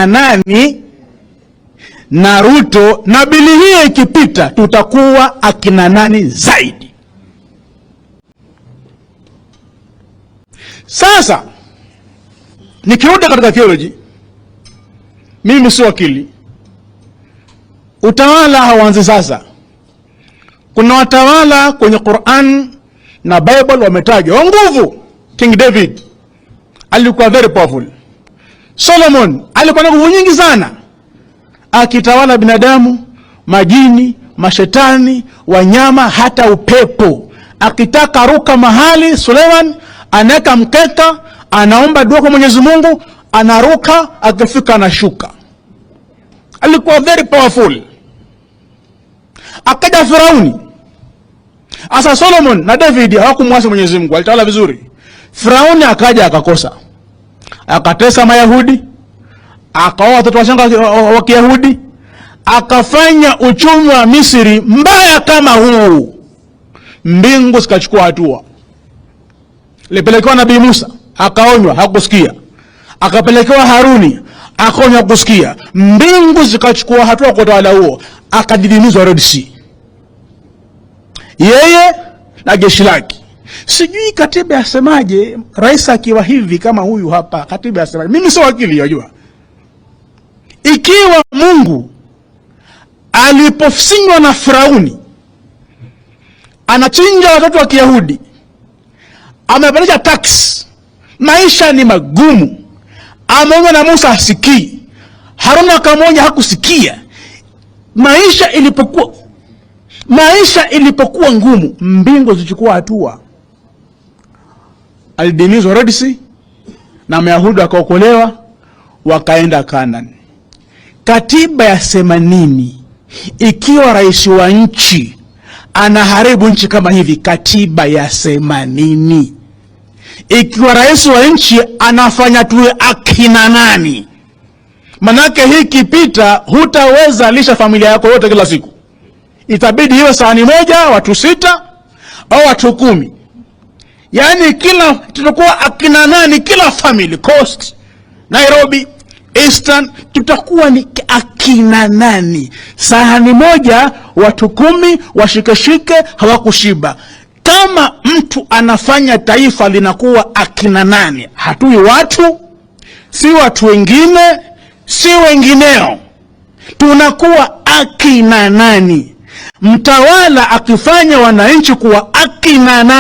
nani na Ruto, na bili hii ikipita tutakuwa akina nani zaidi. Sasa nikirudi katika theology, mimi si wakili. Utawala hauanzi sasa. Kuna watawala kwenye Qur'an na Bible wametajwa wa nguvu. King David alikuwa very powerful. Solomon alikuwa na nguvu nyingi sana, akitawala binadamu, majini, mashetani, wanyama, hata upepo. Akitaka ruka mahali, Suleiman anaweka mkeka, anaomba dua kwa Mwenyezi Mungu, anaruka, akifika anashuka. Alikuwa very powerful. Akaja Firauni. Asa Solomon na David hawakumwasi Mwenyezi Mungu, alitawala vizuri. Firauni akaja akakosa. Akatesa Mayahudi, akaoa watoto wachanga wa Kiyahudi, akafanya uchumi wa Misri mbaya kama huu. Mbingu zikachukua hatua. Lipelekewa Nabii Musa, akaonywa, hakusikia. Akapelekewa Haruni, akaonywa, hakusikia. Mbingu zikachukua hatua kwa utawala huo, akadidimizwa Red Sea. Yeye na jeshi lake. Sijui katiba yasemaje, rais akiwa hivi kama huyu hapa, katiba yasemaje? Mimi sio wakili, unajua. Ikiwa Mungu alipofsinywa na Firauni anachinja watoto wa Kiyahudi, amepandisha tax, maisha ni magumu, ameongea na Musa hasikii, Haruna akamwonya hakusikia, maisha ilipokuwa ngumu, mbingu zichukua hatua. Alidimizwa Red Sea na Mayahudi wakaokolewa, wakaenda Kanani. Katiba yasema nini ikiwa rais wa nchi anaharibu nchi kama hivi? Katiba yasema nini ikiwa rais wa nchi anafanya tuwe akina nani? Manake hii kipita hutaweza lisha familia yako yote kila siku. Itabidi iwe sahani moja, watu 6 au watu 10. Yani kila tutakuwa akina nani, kila family, Coast, Nairobi, Eastern, tutakuwa ni akina nani? Sahani moja, watu 10 washikeshike, hawakushiba. Kama mtu anafanya taifa linakuwa akina nani, hatui watu, si watu wengine, si wengineo, tunakuwa akina nani? Mtawala akifanya wananchi kuwa akina nani